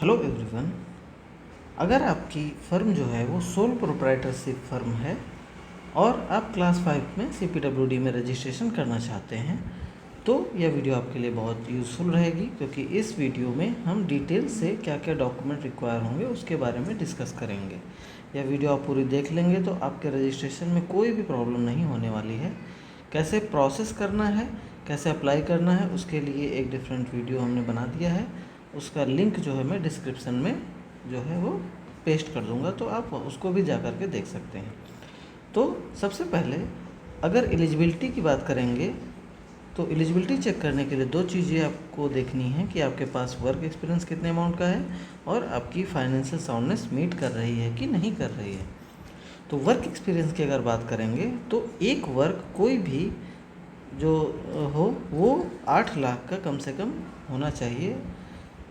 Hello everyone. अगर आपकी firm जो है वो सोल प्रोप्राइटरशिप फ़र्म है और आप क्लास 5 में CPWD में रजिस्ट्रेशन करना चाहते हैं तो यह वीडियो आपके लिए बहुत यूज़फुल रहेगी, क्योंकि इस वीडियो में हम डिटेल से क्या क्या डॉक्यूमेंट रिक्वायर होंगे उसके बारे में डिस्कस करेंगे। यह वीडियो आप पूरी देख लेंगे तो आपके रजिस्ट्रेशन में कोई भी प्रॉब्लम नहीं होने वाली है। कैसे प्रोसेस करना है, कैसे अप्लाई करना है, उसके लिए एक डिफरेंट वीडियो हमने बना दिया है। उसका लिंक जो है मैं डिस्क्रिप्शन में जो है वो पेस्ट कर दूंगा, तो आप उसको भी जा कर के देख सकते हैं। तो सबसे पहले अगर एलिजिबिलिटी की बात करेंगे तो एलिजिबिलिटी चेक करने के लिए दो चीज़ें आपको देखनी है कि आपके पास वर्क एक्सपीरियंस कितने अमाउंट का है और आपकी फाइनेंशियल साउंडनेस मीट कर रही है कि नहीं कर रही है। तो वर्क एक्सपीरियंस की अगर बात करेंगे तो एक वर्क कोई भी जो हो वो 8 लाख का कम से कम होना चाहिए,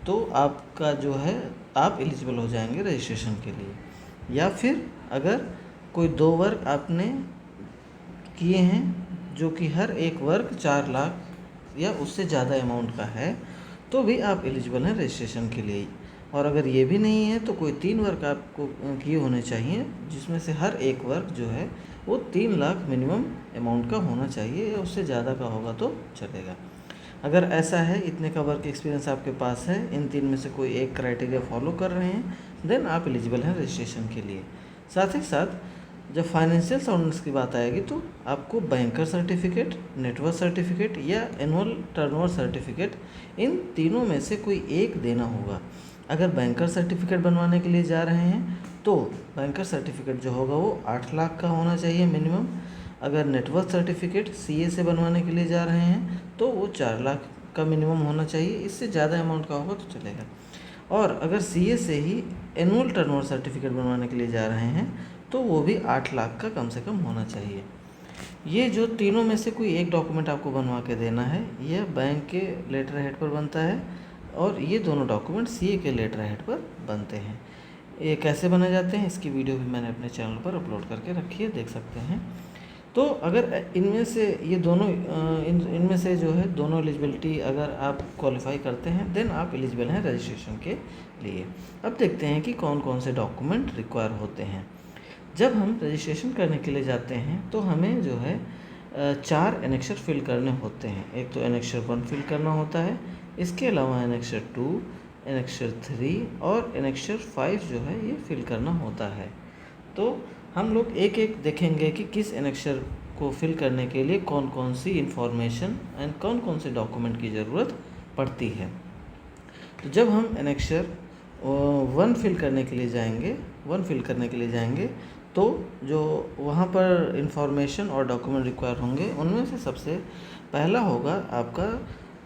तो आपका जो है आप एलिजिबल हो जाएंगे रजिस्ट्रेशन के लिए। या फिर अगर कोई 2 वर्क आपने किए हैं जो कि हर एक वर्क 4 लाख या उससे ज़्यादा अमाउंट का है तो भी आप एलिजिबल हैं रजिस्ट्रेशन के लिए। और अगर ये भी नहीं है तो कोई 3 वर्क आपको किए होने चाहिए, जिसमें से हर एक वर्क जो है वो 3 लाख मिनिमम अमाउंट का होना चाहिए, या उससे ज़्यादा का होगा तो चलेगा। अगर ऐसा है, इतने का वर्क एक्सपीरियंस आपके पास है, इन 3 में से कोई एक क्राइटेरिया फॉलो कर रहे हैं, देन आप एलिजिबल हैं रजिस्ट्रेशन के लिए। साथ ही साथ जब फाइनेंशियल साउंडनेस की बात आएगी तो आपको बैंकर सर्टिफिकेट, नेटवर्क सर्टिफिकेट या एनुअल टर्नओवर सर्टिफिकेट, इन तीनों में से कोई एक देना होगा। अगर बैंकर सर्टिफिकेट बनवाने के लिए जा रहे हैं तो बैंकर सर्टिफिकेट जो होगा वो 8 लाख का होना चाहिए मिनिमम। अगर नेटवर्क सर्टिफिकेट CA से बनवाने के लिए जा रहे हैं तो वो 4 लाख का मिनिमम होना चाहिए, इससे ज़्यादा अमाउंट का होगा तो चलेगा। और अगर CA से ही एनुअल टर्नओवर सर्टिफिकेट बनवाने के लिए जा रहे हैं तो वो भी 8 लाख का कम से कम होना चाहिए। ये जो तीनों में से कोई एक डॉक्यूमेंट आपको बनवा के देना है, यह बैंक के लेटर हेड पर बनता है और ये दोनों डॉक्यूमेंट CA के लेटर हेड पर बनते हैं। ये कैसे बनाए जाते हैं इसकी वीडियो भी मैंने अपने चैनल पर अपलोड करके रखी है, देख सकते हैं। तो अगर इनमें से ये दोनों इनमें से जो है दोनों एलिजिबिलिटी अगर आप क्वालिफाई करते हैं देन आप एलिजिबल हैं रजिस्ट्रेशन के लिए। अब देखते हैं कि कौन कौन से डॉक्यूमेंट रिक्वायर होते हैं। जब हम रजिस्ट्रेशन करने के लिए जाते हैं तो हमें जो है 4 एनेक्सर फिल करने होते हैं। एक तो एनेक्सर 1 फिल करना होता है, इसके अलावा एनेक्सर 2, एनेक्सर 3 और एनेक्सर 5 जो है ये फिल करना होता है। तो हम लोग एक एक देखेंगे कि किस एनेक्सर को फिल करने के लिए कौन कौन सी इंफॉर्मेशन एंड कौन कौन से डॉक्यूमेंट की ज़रूरत पड़ती है। तो जब हम एनेक्सर 1 फिल करने के लिए जाएंगे तो जो वहाँ पर इंफॉर्मेशन और डॉक्यूमेंट रिक्वायर होंगे उनमें से सबसे पहला होगा आपका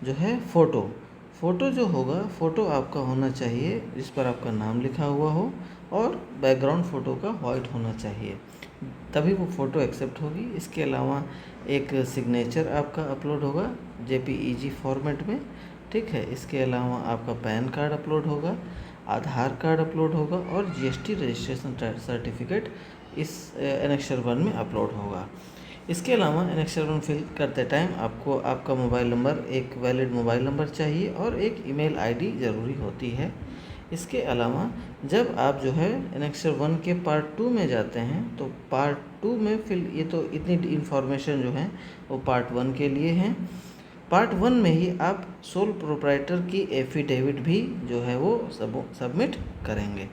जो है फ़ोटो जो होगा, फ़ोटो आपका होना चाहिए जिस पर आपका नाम लिखा हुआ हो और बैकग्राउंड फ़ोटो का वाइट होना चाहिए, तभी वो फ़ोटो एक्सेप्ट होगी। इसके अलावा एक सिग्नेचर आपका अपलोड होगा JPEG फॉर्मेट में, ठीक है। इसके अलावा आपका पैन कार्ड अपलोड होगा, आधार कार्ड अपलोड होगा और GST रजिस्ट्रेशन सर्टिफिकेट इस एनेक्सर 1 में अपलोड होगा। इसके अलावा एनेक्सर 1 फिल करते टाइम आपको आपका मोबाइल नंबर, एक वैलिड मोबाइल नंबर चाहिए और एक ईमेल ID ज़रूरी होती है। इसके अलावा जब आप जो है एनेक्सर 1 के पार्ट 2 में जाते हैं तो पार्ट 2 में फिल, ये तो इतनी इन्फॉर्मेशन जो है वो पार्ट 1 के लिए हैं। पार्ट 1 में ही आप सोल प्रोप्राइटर की एफिडेविट भी जो है वो सबमिट करेंगे।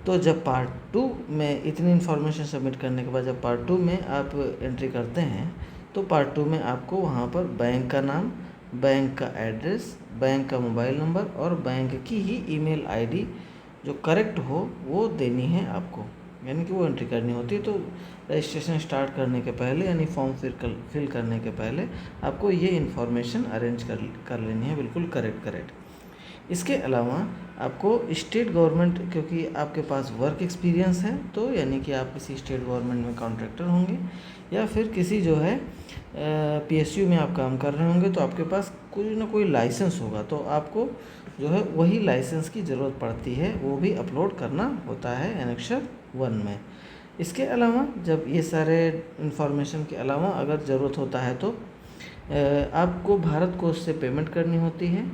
तो जब पार्ट 2 में इतनी इन्फॉर्मेशन सबमिट करने के बाद जब पार्ट 2 में आप एंट्री करते हैं तो पार्ट 2 में आपको वहाँ पर बैंक का नाम, बैंक का एड्रेस, बैंक का मोबाइल नंबर और बैंक की ही ईमेल ID जो करेक्ट हो वो देनी है आपको, यानी कि वो एंट्री करनी होती है। तो रजिस्ट्रेशन स्टार्ट करने के पहले यानी फॉर्म फिल करने के पहले आपको ये इन्फॉर्मेशन अरेंज कर लेनी है, बिल्कुल करेक्ट। इसके अलावा आपको स्टेट गवर्नमेंट, क्योंकि आपके पास वर्क एक्सपीरियंस है तो यानी कि आप किसी स्टेट गवर्नमेंट में कॉन्ट्रैक्टर होंगे या फिर किसी जो है PSU में आप काम कर रहे होंगे तो आपके पास कोई ना कोई लाइसेंस होगा, तो आपको जो है वही लाइसेंस की ज़रूरत पड़ती है, वो भी अपलोड करना होता है एनेक्सर 1 में। इसके अलावा जब ये सारे इन्फॉर्मेशन के अलावा अगर ज़रूरत होता है तो आपको भारत कोष से पेमेंट करनी होती है।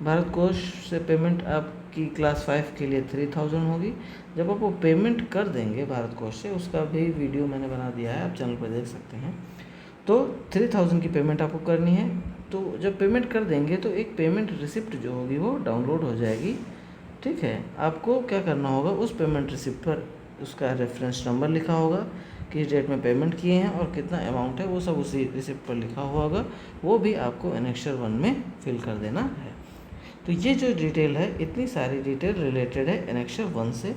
भारत कोष से पेमेंट आपकी क्लास 5 के लिए 3000 होगी। जब आप वो पेमेंट कर देंगे भारत कोष से, उसका भी वीडियो मैंने बना दिया है, आप चैनल पर देख सकते हैं। तो 3000 की पेमेंट आपको करनी है। तो जब पेमेंट कर देंगे तो एक पेमेंट रिसिप्ट जो होगी वो डाउनलोड हो जाएगी। ठीक है, आपको क्या करना होगा, उस पेमेंट रिसिप्ट पर उसका रेफरेंस नंबर लिखा होगा, किस डेट में पेमेंट किए हैं और कितना अमाउंट है, वो सब उसी रिसिप्ट पर लिखा हुआ होगा। वो भी आपको एनेक्सर 1 में फिल कर देना है। तो ये जो डिटेल है, इतनी सारी डिटेल रिलेटेड है एनेक्सर 1 से।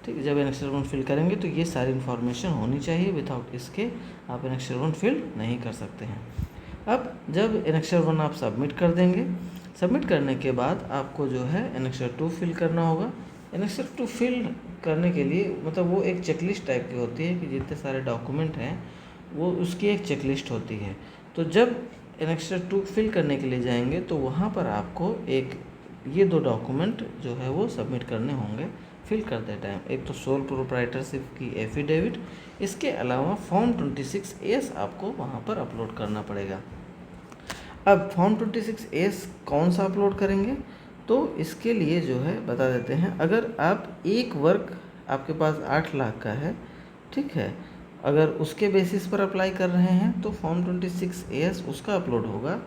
ठीक, जब एनेक्सर 1 फिल करेंगे तो ये सारी इन्फॉर्मेशन होनी चाहिए, विदाउट इसके आप एनेक्सर 1 फिल नहीं कर सकते हैं। अब जब एनेक्सर 1 आप सबमिट कर देंगे, सबमिट करने के बाद आपको जो है एनेक्सर 2 फिल करना होगा। एनेक्सर 2 फिल करने के लिए मतलब वो एक चेकलिस्ट टाइप की होती है कि जितने सारे डॉक्यूमेंट हैं वो उसकी एक चेकलिस्ट होती है। तो जब एनेक्सर 2 फिल करने के लिए जाएंगे तो वहाँ पर आपको ये 2 डॉक्यूमेंट जो है वो सबमिट करने होंगे फिल करते टाइम। एक तो सोल प्रोप्राइटरशिप की एफिडेविट, इसके अलावा फॉर्म 26A आपको वहाँ पर अपलोड करना पड़ेगा। अब फॉर्म 26A कौन सा अपलोड करेंगे, तो इसके लिए जो है बता देते हैं। अगर आप एक वर्क आपके पास 8 लाख का है, ठीक है, अगर उसके बेसिस पर अप्लाई कर रहे हैं तो फॉर्म 26A उसका अपलोड होगा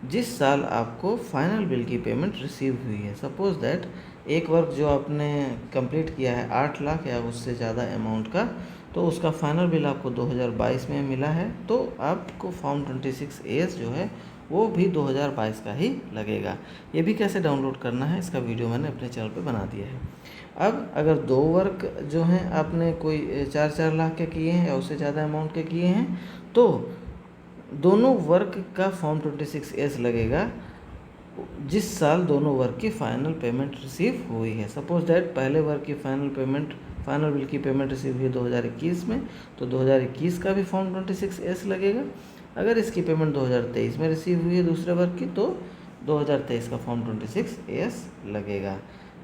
जिस साल आपको फाइनल बिल की पेमेंट रिसीव हुई है। सपोज़ दैट एक वर्क जो आपने कंप्लीट किया है 8 लाख या उससे ज़्यादा अमाउंट का, तो उसका फाइनल बिल आपको 2022 में मिला है, तो आपको फॉर्म 26A जो है वो भी 2022 का ही लगेगा। ये भी कैसे डाउनलोड करना है इसका वीडियो मैंने अपने चैनल पे बना दिया है। अब अगर 2 वर्क जो हैं आपने कोई 4-4 लाख के किए हैं या उससे ज़्यादा अमाउंट के किए हैं, तो दोनों वर्क का फॉर्म 26A लगेगा जिस साल दोनों वर्क की फाइनल पेमेंट रिसीव हुई है। सपोज दैट पहले वर्क की फाइनल बिल की पेमेंट रिसीव हुई 2021 में, तो 2021 का भी फॉर्म 26A लगेगा। अगर इसकी पेमेंट 2023 में रिसीव हुई है दूसरे वर्क की, तो 2023 का फॉर्म 26A लगेगा।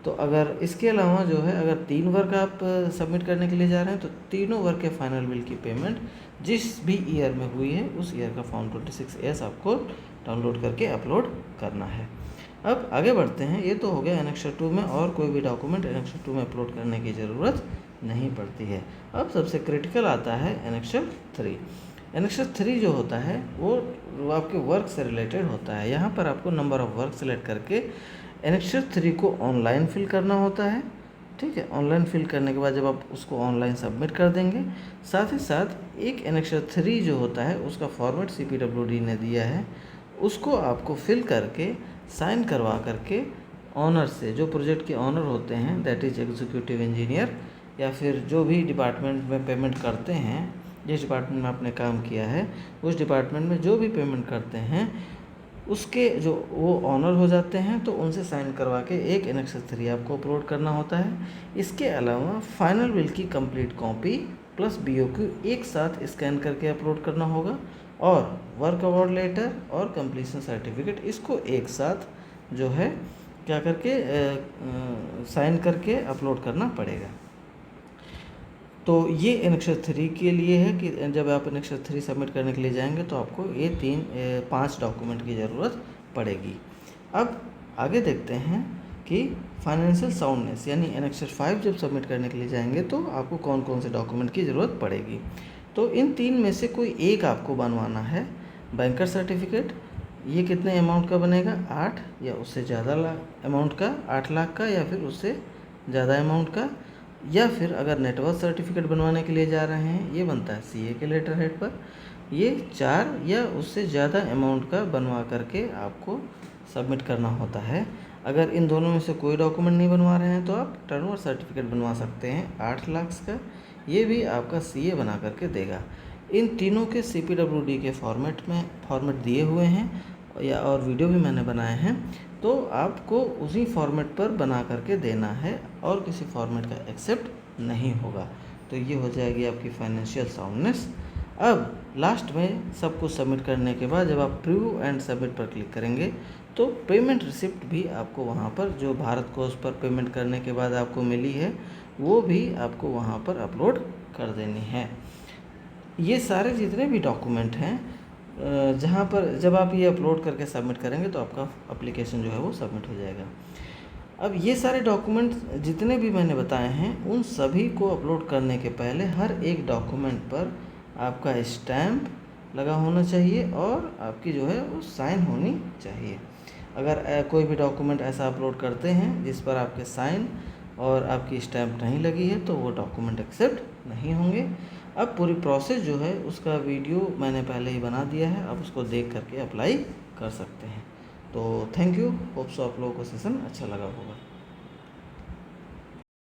तो अगर इसके अलावा जो है अगर 3 वर्क आप सबमिट करने के लिए जा रहे हैं, तो तीनों वर्क के फाइनल बिल की पेमेंट जिस भी ईयर में हुई है उस ईयर का फॉर्म 26A आपको डाउनलोड करके अपलोड करना है। अब आगे बढ़ते हैं। ये तो हो गया एनेक्सर 2 में, और कोई भी डॉक्यूमेंट एनेक्सर 2 में अपलोड करने की ज़रूरत नहीं पड़ती है। अब सबसे क्रिटिकल आता है एनेक्सर 3। एनेक्सर 3 जो होता है वो आपके वर्क से रिलेटेड होता है। यहाँ पर आपको नंबर ऑफ़ वर्क सेलेक्ट करके एनेक्सर 3 को ऑनलाइन फिल करना होता है। ठीक है, ऑनलाइन फिल करने के बाद जब आप उसको ऑनलाइन सबमिट कर देंगे, साथ ही साथ एक एनेक्सर 3 जो होता है उसका फॉर्मेट CPWD ने दिया है, उसको आपको फिल करके साइन करवा करके ऑनर से, जो प्रोजेक्ट के ऑनर होते हैं, दैट इज़ एग्जीक्यूटिव इंजीनियर, या फिर जो भी डिपार्टमेंट में पेमेंट करते हैं, जिस डिपार्टमेंट में आपने काम किया है उस डिपार्टमेंट में जो भी पेमेंट करते हैं उसके जो वो ऑनर हो जाते हैं, तो उनसे साइन करवा के एक एनेक्सर 3 आपको अपलोड करना होता है। इसके अलावा फाइनल बिल की कंप्लीट कॉपी प्लस BOQ एक साथ स्कैन करके अपलोड करना होगा, और वर्क अवार्ड लेटर और कंप्लीशन सर्टिफिकेट इसको एक साथ जो है क्या करके साइन करके अपलोड करना पड़ेगा। तो ये एनेक्सर 3 के लिए है कि जब आप एनेक्सर 3 सबमिट करने के लिए जाएंगे तो आपको ये 5 डॉक्यूमेंट की ज़रूरत पड़ेगी। अब आगे देखते हैं कि फाइनेंशियल साउंडनेस यानी एनेक्सर 5 जब सबमिट करने के लिए जाएंगे तो आपको कौन कौन से डॉक्यूमेंट की ज़रूरत पड़ेगी। तो इन 3 में से कोई एक आपको बनवाना है। बैंकर सर्टिफिकेट, ये कितने अमाउंट का बनेगा, 8 या उससे ज़्यादा अमाउंट का, 8 लाख का या फिर उससे ज़्यादा अमाउंट का, या फिर अगर नेटवर्क सर्टिफिकेट बनवाने के लिए जा रहे हैं ये बनता है CA के लेटर हेड पर। ये 4 या उससे ज़्यादा अमाउंट का बनवा करके आपको सबमिट करना होता है। अगर इन दोनों में से कोई डॉक्यूमेंट नहीं बनवा रहे हैं तो आप टर्नओवर सर्टिफिकेट बनवा सकते हैं 8 लाख का, ये भी आपका CA बना करके देगा। इन तीनों के CPWD के फॉर्मेट दिए हुए हैं या और वीडियो भी मैंने बनाए हैं, तो आपको उसी फॉर्मेट पर बना करके देना है और किसी फॉर्मेट का एक्सेप्ट नहीं होगा। तो ये हो जाएगी आपकी फाइनेंशियल साउंडनेस। अब लास्ट में सब कुछ सबमिट करने के बाद जब आप प्रीव्यू एंड सबमिट पर क्लिक करेंगे तो पेमेंट रिसिप्ट भी आपको वहाँ पर, जो भारत कोष पर पेमेंट करने के बाद आपको मिली है, वो भी आपको वहाँ पर अपलोड कर देनी है। ये सारे जितने भी डॉक्यूमेंट हैं जहाँ पर जब आप ये अपलोड करके सबमिट करेंगे तो आपका एप्लीकेशन जो है वो सबमिट हो जाएगा। अब ये सारे डॉक्यूमेंट जितने भी मैंने बताए हैं उन सभी को अपलोड करने के पहले हर एक डॉक्यूमेंट पर आपका स्टैम्प लगा होना चाहिए और आपकी जो है वो साइन होनी चाहिए। अगर कोई भी डॉक्यूमेंट ऐसा अपलोड करते हैं जिस पर आपके साइन और आपकी स्टैम्प नहीं लगी है तो वो डॉक्यूमेंट एक्सेप्ट नहीं होंगे। अब पूरी प्रोसेस जो है उसका वीडियो मैंने पहले ही बना दिया है, आप उसको देख करके अप्लाई कर सकते हैं। तो थैंक यू, होप सो आप लोगों को सेशन अच्छा लगा होगा।